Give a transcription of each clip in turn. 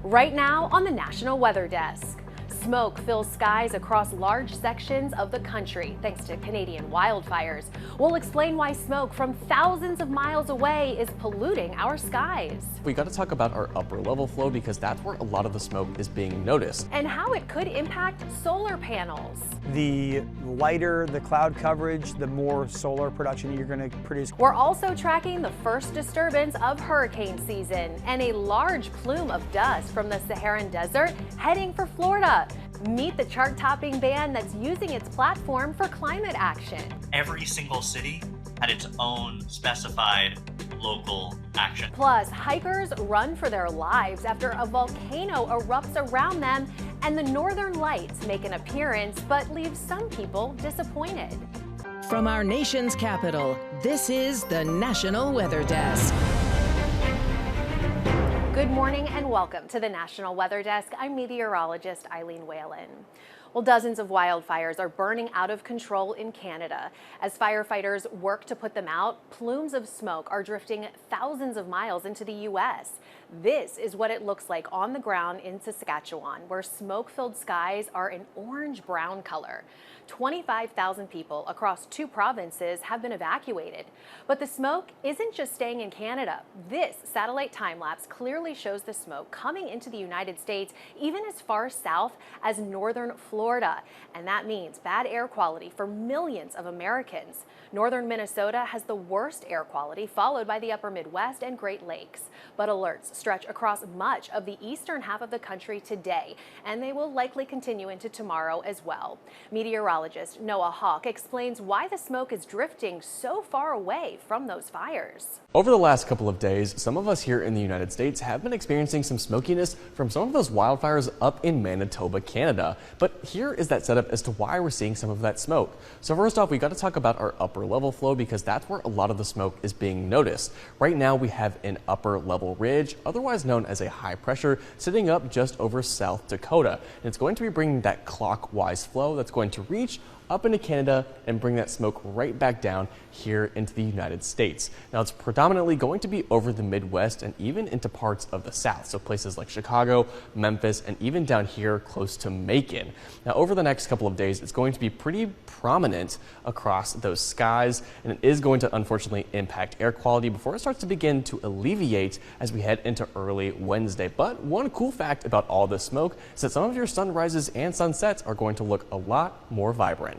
Right now on the National Weather Desk. Smoke fills skies across large sections of the country thanks to Canadian wildfires. We'll explain why smoke from thousands of miles away is polluting our skies. We got to talk about our upper level flow because that's where a lot of the smoke is being noticed. And how it could impact solar panels. The lighter the cloud coverage, the more solar production you're going to produce. We're also tracking the first disturbance of hurricane season and a large plume of dust from the Saharan desert heading for Florida. Meet the chart-topping band that's using its platform for climate action. Every single city had its own specified local action. Plus, hikers run for their lives after a volcano erupts around them and the northern lights make an appearance but leave some people disappointed. From our nation's capital, this is the National Weather Desk. Good morning and welcome to the National Weather Desk. I'm meteorologist Eileen Whalen. Well, dozens of wildfires are burning out of control in Canada. As firefighters work to put them out, plumes of smoke are drifting thousands of miles into the U.S. This is what it looks like on the ground in Saskatchewan, where smoke-filled skies are an orange-brown color. 25,000 people across 2 provinces have been evacuated. But the smoke isn't just staying in Canada. This satellite time-lapse clearly shows the smoke coming into the United States, even as far south as northern Florida. And that means bad air quality for millions of Americans. Northern Minnesota has the worst air quality, followed by the upper Midwest and Great Lakes. But alerts stretch across much of the eastern half of the country today, and they will likely continue into tomorrow as well. Meteorologist Noah Hawk explains why the smoke is drifting so far away from those fires. Over the last couple of days, some of us here in the United States have been experiencing some smokiness from some of those wildfires up in Manitoba, Canada. But here is that setup as to why we're seeing some of that smoke. So first off, we got to talk about our upper level flow because that's where a lot of the smoke is being noticed. Right now we have an upper level ridge, otherwise known as a high pressure, sitting up just over South Dakota. And it's going to be bringing that clockwise flow that's going to reach up into Canada and bring that smoke right back down here into the United States. Now it's predominantly going to be over the Midwest and even into parts of the South, so places like Chicago, Memphis, and even down here close to Macon. Now over the next couple of days, it's going to be pretty prominent across those skies, and it is going to unfortunately impact air quality before it starts to begin to alleviate as we head into early Wednesday. But one cool fact about all this smoke is that some of your sunrises and sunsets are going to look a lot more vibrant.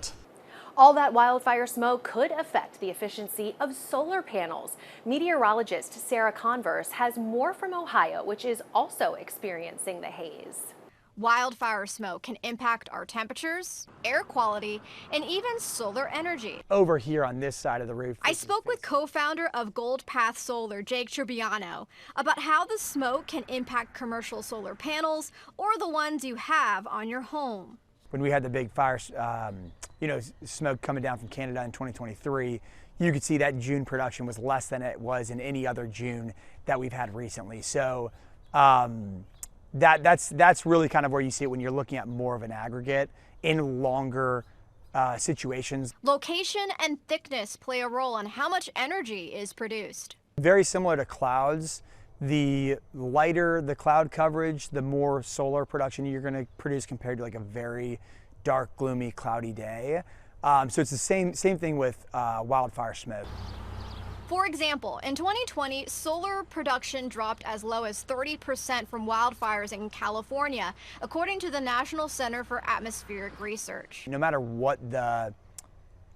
All that wildfire smoke could affect the efficiency of solar panels. Meteorologist Sarah Converse has more from Ohio, which is also experiencing the haze. Wildfire smoke can impact our temperatures, air quality, and even solar energy. Over here on this side of the roof. I spoke with co-founder of Gold Path Solar, Jake Tribiano, about how the smoke can impact commercial solar panels or the ones you have on your home. When we had the big fires, smoke coming down from Canada in 2023, you could see that June production was less than it was in any other June that we've had recently. So that's really kind of where you see it when you're looking at more of an aggregate in longer situations. Location and thickness play a role on how much energy is produced. Very similar to clouds. The lighter the cloud coverage, the more solar production you're going to produce compared to like a very dark, gloomy, cloudy day. So it's the same thing with wildfire smoke. For example, in 2020, solar production dropped as low as 30% from wildfires in California, according to the National Center for Atmospheric Research. No matter what the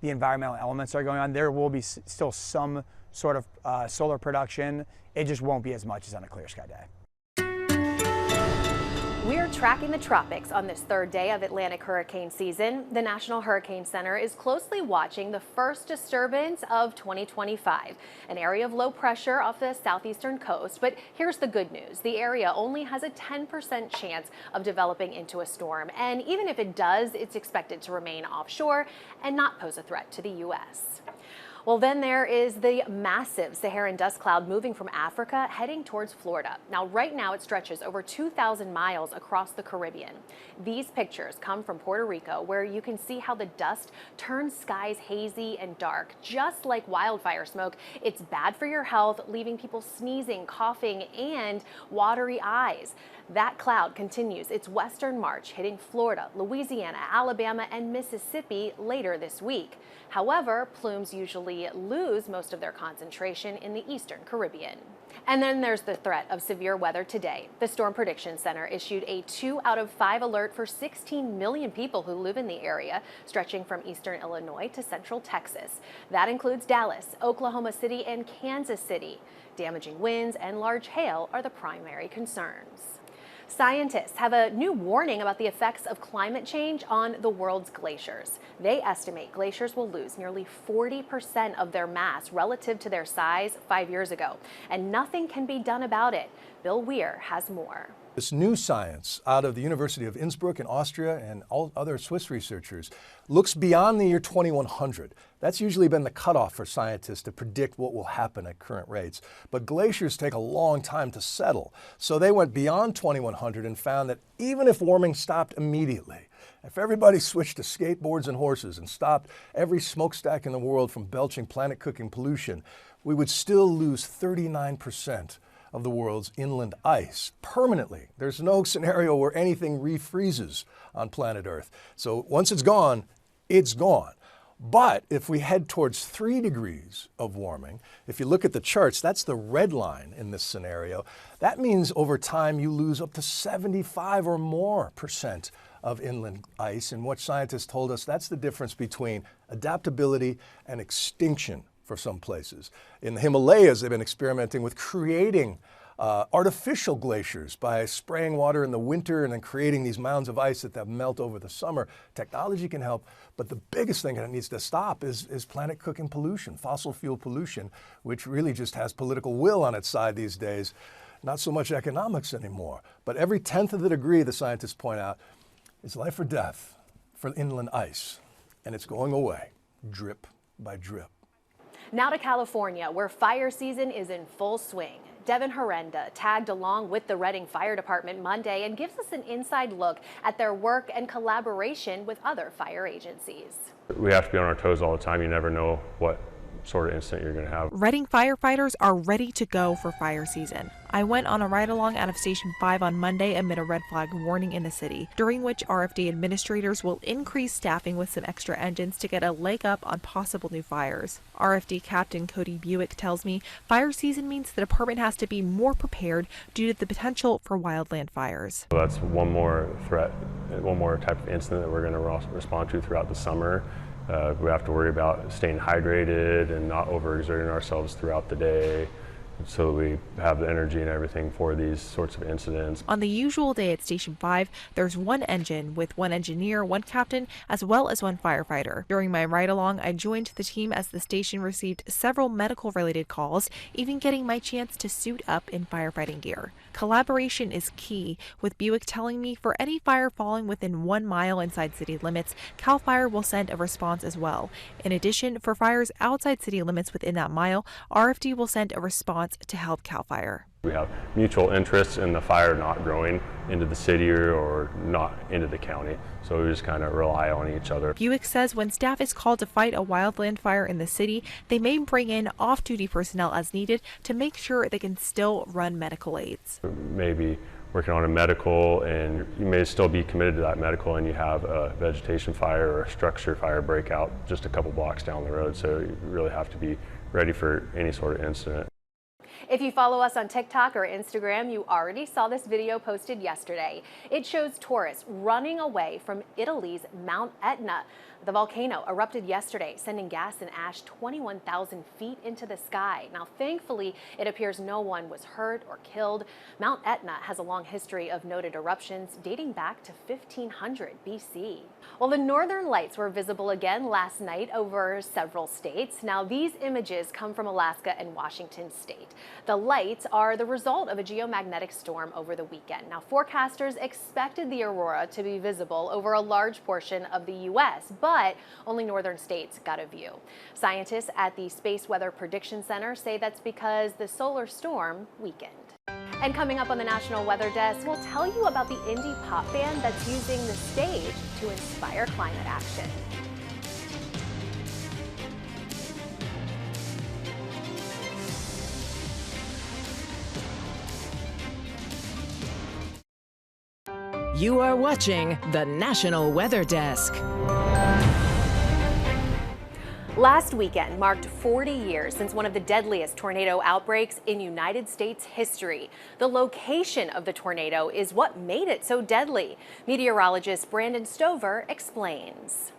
environmental elements are going on, there will be still some sort of solar production. It just won't be as much as on a clear sky day. We're tracking the tropics on this third day of Atlantic hurricane season. The National Hurricane Center is closely watching the first disturbance of 2025, an area of low pressure off the southeastern coast. But here's the good news. The area only has a 10% chance of developing into a storm. And even if it does, it's expected to remain offshore and not pose a threat to the U.S. Well, then there is the massive Saharan dust cloud moving from Africa heading towards Florida. Now, right now it stretches over 2,000 miles across the Caribbean. These pictures come from Puerto Rico, where you can see how the dust turns skies hazy and dark. Just like wildfire smoke, it's bad for your health, leaving people sneezing, coughing, and watery eyes. That cloud continues its western march, hitting Florida, Louisiana, Alabama, and Mississippi later this week. However, plumes usually lose most of their concentration in the eastern Caribbean. And then there's the threat of severe weather today. The Storm Prediction Center issued a 2 out of 5 alert for 16 million people who live in the area, stretching from eastern Illinois to central Texas. That includes Dallas, Oklahoma City, and Kansas City. Damaging winds and large hail are the primary concerns. Scientists have a new warning about the effects of climate change on the world's glaciers. They estimate glaciers will lose nearly 40% of their mass relative to their size 5 years ago, and nothing can be done about it. Bill Weir has more. This new science out of the University of Innsbruck in Austria and all other Swiss researchers looks beyond the year 2100. That's usually been the cutoff for scientists to predict what will happen at current rates. But glaciers take a long time to settle. So they went beyond 2100 and found that even if warming stopped immediately, if everybody switched to skateboards and horses and stopped every smokestack in the world from belching planet-cooking pollution, we would still lose 39% of the world's inland ice permanently. There's no scenario where anything refreezes on planet Earth. So once it's gone, it's gone. But if we head towards 3 degrees of warming, if you look at the charts, that's the red line in this scenario. That means over time you lose up to 75 or more % of inland ice. And what scientists told us, that's the difference between adaptability and extinction for some places. In the Himalayas, they've been experimenting with creating artificial glaciers by spraying water in the winter and then creating these mounds of ice that melt over the summer. Technology can help, but the biggest thing that needs to stop is planet-cooking pollution, fossil fuel pollution, which really just has political will on its side these days, not so much economics anymore. But every 1/10 of a degree, the scientists point out, is life or death for inland ice, and it's going away, drip by drip. Now to California, where fire season is in full swing. Devin Herenda tagged along with the Redding Fire Department Monday and gives us an inside look at their work and collaboration with other fire agencies. We have to be on our toes all the time. You never know what sort of incident you're going to have. Redding firefighters are ready to go for fire season. I went on a ride-along out of Station 5 on Monday amid a red flag warning in the city, during which RFD administrators will increase staffing with some extra engines to get a leg up on possible new fires. RFD Captain Cody Buick tells me fire season means the department has to be more prepared due to the potential for wildland fires. So that's one more threat, one more type of incident that we're going to respond to throughout the summer. We have to worry about staying hydrated and not overexerting ourselves throughout the day, so we have the energy and everything for these sorts of incidents. On the usual day at Station 5, there's one engine with one engineer, one captain, as well as one firefighter. During my ride-along, I joined the team as the station received several medical-related calls, even getting my chance to suit up in firefighting gear. Collaboration is key, with Buick telling me for any fire falling within 1 mile inside city limits, CAL FIRE will send a response as well. In addition, for fires outside city limits within that mile, RFD will send a response to help CAL FIRE. We have mutual interests in the fire not growing into the city or not into the county, so we just kind of rely on each other. Buick says when staff is called to fight a wildland fire in the city, they may bring in off-duty personnel as needed to make sure they can still run medical aids. Maybe working on a medical, and you may still be committed to that medical, and you have a vegetation fire or a structure fire breakout just a couple blocks down the road, so you really have to be ready for any sort of incident. If you follow us on TikTok or Instagram, you already saw this video posted yesterday. It shows tourists running away from Italy's Mount Etna. The volcano erupted yesterday, sending gas and ash 21,000 feet into the sky. Now, thankfully, it appears no one was hurt or killed. Mount Etna has a long history of noted eruptions dating back to 1500 BC. Well, the northern lights were visible again last night over several states. Now, these images come from Alaska and Washington state. The lights are the result of a geomagnetic storm over the weekend. Now, forecasters expected the aurora to be visible over a large portion of the U.S., but only northern states got a view. Scientists at the Space Weather Prediction Center say that's because the solar storm weakened. And coming up on the National Weather Desk, we'll tell you about the indie pop band that's using the stage to inspire climate action. You are watching the National Weather Desk. Last weekend marked 40 years since one of the deadliest tornado outbreaks in United States history. The location of the tornado is what made it so deadly. Meteorologist Brandon Stover explains.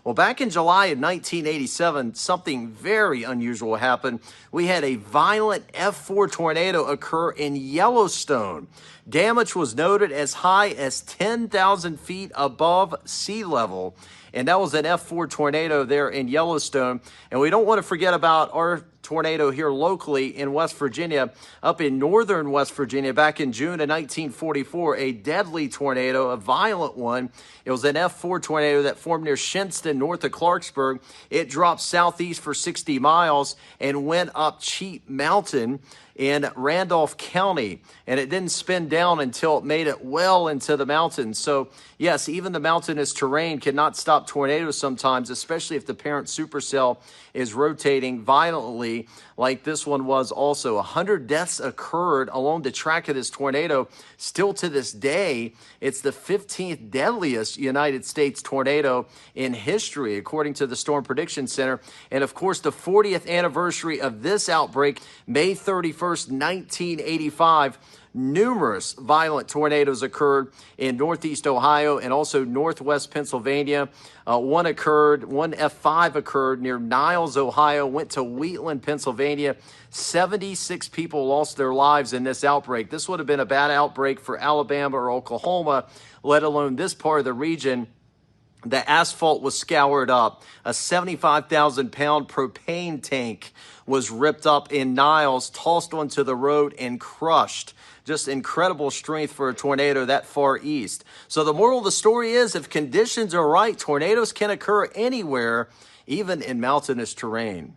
Well, back in July of 1987, something very unusual happened. We had a violent F4 tornado occur in Yellowstone. Damage was noted as high as 10,000 feet above sea level. And that was an F4 tornado there in Yellowstone. And we don't want to forget about our tornado here locally in West Virginia, up in northern West Virginia back in June of 1944, a deadly tornado, a violent one. It was an F4 tornado that formed near Shinston, north of Clarksburg. It dropped southeast for 60 miles and went up Cheat Mountain in Randolph County, and it didn't spin down until it made it well into the mountains. So yes, even the mountainous terrain cannot stop tornadoes sometimes, especially if the parent supercell is rotating violently like this one was also. 100 deaths occurred along the track of this tornado. Still to this day, it's the 15th deadliest United States tornado in history, according to the Storm Prediction Center. And of course, the 40th anniversary of this outbreak, May 31st, 1985, numerous violent tornadoes occurred in northeast Ohio and also northwest Pennsylvania. One F5 occurred near Niles, Ohio, went to Wheatland, Pennsylvania. 76 people lost their lives in this outbreak. This would have been a bad outbreak for Alabama or Oklahoma, let alone this part of the region. The asphalt was scoured up. A 75,000-pound propane tank was ripped up in Niles, tossed onto the road, and crushed. Just incredible strength for a tornado that far east. So the moral of the story is, if conditions are right, tornadoes can occur anywhere, even in mountainous terrain.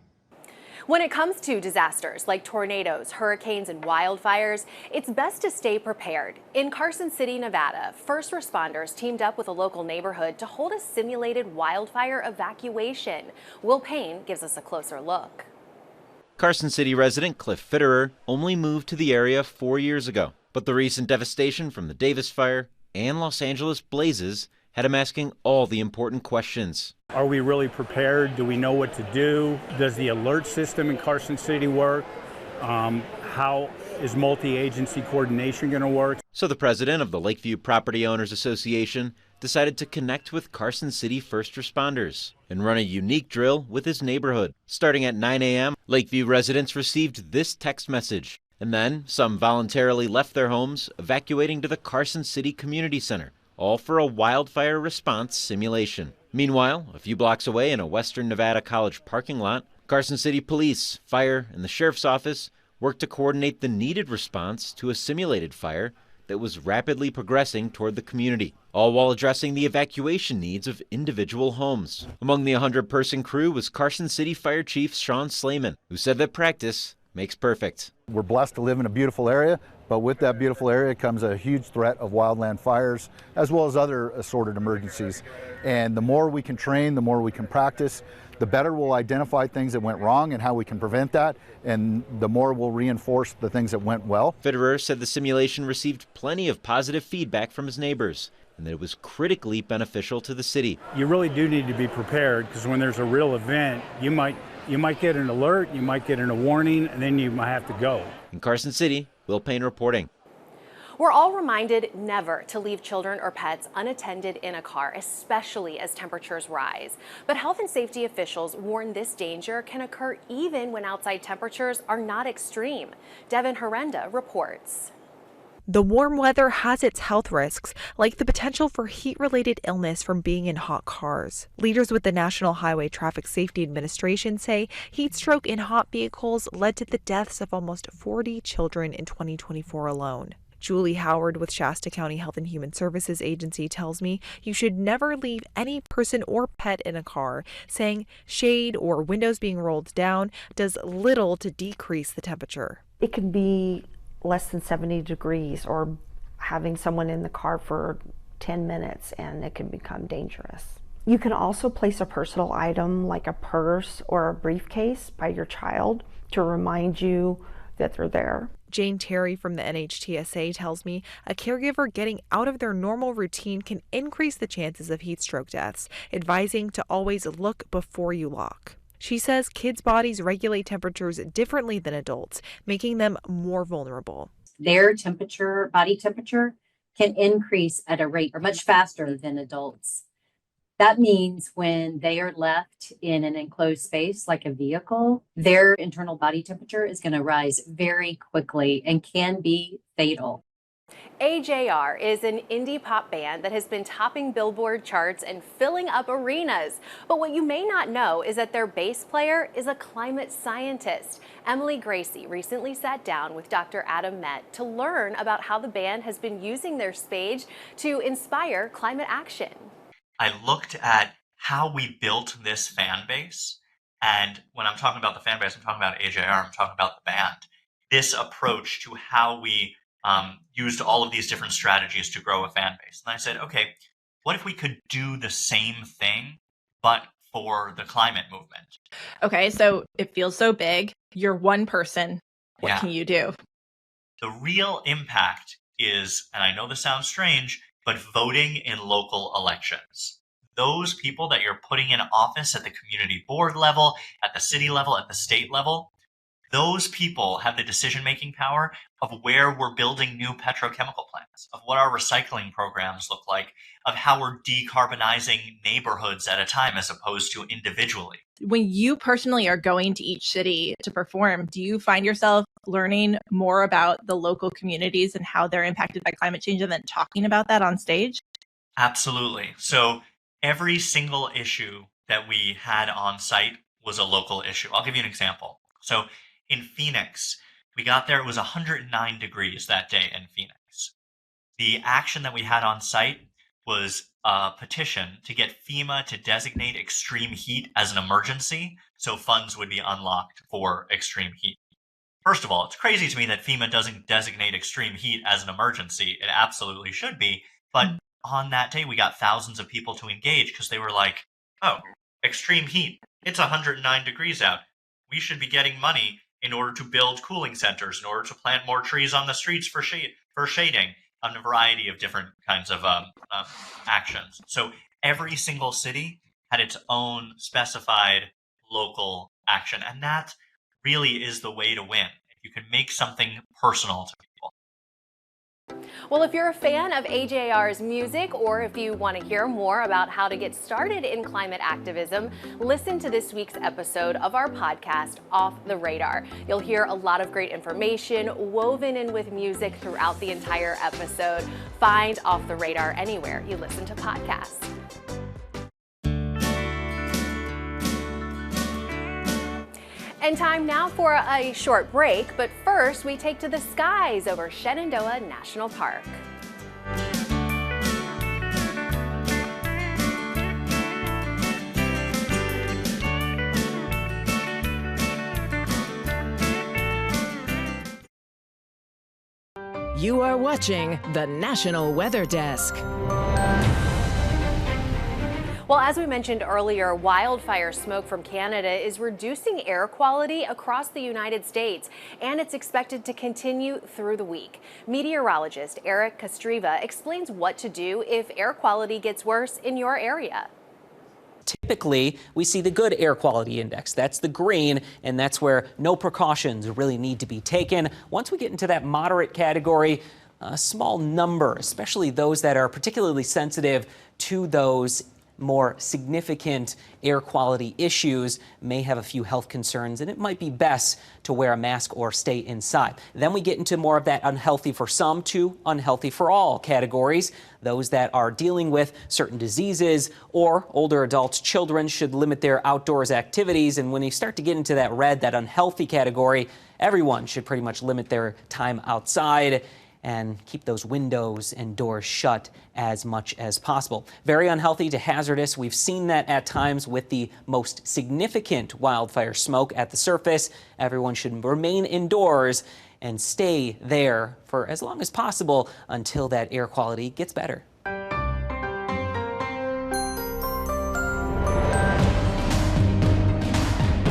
When it comes to disasters like tornadoes, hurricanes, and wildfires, it's best to stay prepared. In Carson City, Nevada, first responders teamed up with a local neighborhood to hold a simulated wildfire evacuation. Will Payne gives us a closer look. Carson City resident Cliff Fitterer only moved to the area 4 years ago, but the recent devastation from the Davis fire and Los Angeles blazes had him asking all the important questions. Are we really prepared? Do we know what to do? Does the alert system in Carson City work? How is multi-agency coordination going to work? So the president of the Lakeview Property Owners Association decided to connect with Carson City first responders and run a unique drill with his neighborhood. Starting at 9 a.m., Lakeview residents received this text message, and then some voluntarily left their homes, evacuating to the Carson City Community Center, all for a wildfire response simulation. Meanwhile, a few blocks away in a Western Nevada college parking lot, Carson City Police, Fire, and the Sheriff's Office worked to coordinate the needed response to a simulated fire that was rapidly progressing toward the community, all while addressing the evacuation needs of individual homes. Among the 100-person crew was Carson City Fire Chief Sean Slayman, who said that practice makes perfect. We're blessed to live in a beautiful area, but with that beautiful area comes a huge threat of wildland fires, as well as other assorted emergencies. And the more we can train, the more we can practice, the better we'll identify things that went wrong and how we can prevent that, and the more we'll reinforce the things that went well. Fitterer said the simulation received plenty of positive feedback from his neighbors, and that it was critically beneficial to the city. You really do need to be prepared, because when there's a real event, you might get an alert, you might get a warning, and then you might have to go. In Carson City, Will Payne reporting. We're all reminded never to leave children or pets unattended in a car, especially as temperatures rise. But health and safety officials warn this danger can occur even when outside temperatures are not extreme. Devin Herenda reports. The warm weather has its health risks, like the potential for heat-related illness from being in hot cars. Leaders with the National Highway Traffic Safety Administration say heat stroke in hot vehicles led to the deaths of almost 40 children in 2024 alone. Julie Howard with Shasta County Health and Human Services Agency tells me you should never leave any person or pet in a car, saying shade or windows being rolled down does little to decrease the temperature. It can be less than 70 degrees, or having someone in the car for 10 minutes and it can become dangerous. You can also place a personal item like a purse or a briefcase by your child to remind you that they're there. Jane Terry from the NHTSA tells me a caregiver getting out of their normal routine can increase the chances of heat stroke deaths, advising to always look before you lock. She says kids' bodies regulate temperatures differently than adults, making them more vulnerable. Their temperature, body temperature, can increase at a rate or much faster than adults. That means when they are left in an enclosed space like a vehicle, their internal body temperature is going to rise very quickly and can be fatal. AJR is an indie pop band that has been topping Billboard charts and filling up arenas. But what you may not know is that their bass player is a climate scientist. Emily Gracie recently sat down with Dr. Adam Met to learn about how the band has been using their stage to inspire climate action. I looked at how we built this fan base. And when I'm talking about the fan base, I'm talking about AJR, I'm talking about the band. This approach to how we used all of these different strategies to grow a fan base. And I said, okay, what if we could do the same thing, but for the climate movement? Okay, so it feels so big. You're one person. What can you do? The real impact is, and I know this sounds strange, but voting in local elections. Those people that you're putting in office at the community board level, at the city level, at the state level, those people have the decision-making power of where we're building new petrochemical plants, of what our recycling programs look like, of how we're decarbonizing neighborhoods at a time as opposed to individually. When you personally are going to each city to perform, do you find yourself learning more about the local communities and how they're impacted by climate change and then talking about that on stage? Absolutely. So every single issue that we had on site was a local issue. I'll give you an example. So in Phoenix, we got there, it was 109 degrees that day in Phoenix. The action that we had on site was a petition to get FEMA to designate extreme heat as an emergency, so funds would be unlocked for extreme heat. First of all, it's crazy to me that FEMA doesn't designate extreme heat as an emergency. It absolutely should be, but on that day, we got thousands of people to engage because they were like, oh, extreme heat, it's 109 degrees out. We should be getting money in order to build cooling centers, in order to plant more trees on the streets for shading, on a variety of different kinds of actions. So every single city had its own specified local action, and that really is the way to win. If you can make something personal to people. Well, if you're a fan of AJR's music, or if you want to hear more about how to get started in climate activism, listen to this week's episode of our podcast, Off the Radar. You'll hear a lot of great information woven in with music throughout the entire episode. Find Off the Radar anywhere you listen to podcasts. And time now for a short break, but first we take to the skies over Shenandoah National Park. You are watching the National Weather Desk. Well, as we mentioned earlier, wildfire smoke from Canada is reducing air quality across the United States, and it's expected to continue through the week. Meteorologist Eric Kostreva explains what to do if air quality gets worse in your area. Typically, we see the good air quality index. That's the green, and that's where no precautions really need to be taken. Once we get into that moderate category, a small number, especially those that are particularly sensitive to those more significant air quality issues, may have a few health concerns, and it might be best to wear a mask or stay inside. Then we get into more of that unhealthy for some to unhealthy for all categories. Those that are dealing with certain diseases or older adults, children should limit their outdoors activities. And when you start to get into that red, that unhealthy category, everyone should pretty much limit their time outside and keep those windows and doors shut as much as possible. Very unhealthy to hazardous. We've seen that at times with the most significant wildfire smoke at the surface. Everyone should remain indoors and stay there for as long as possible until that air quality gets better.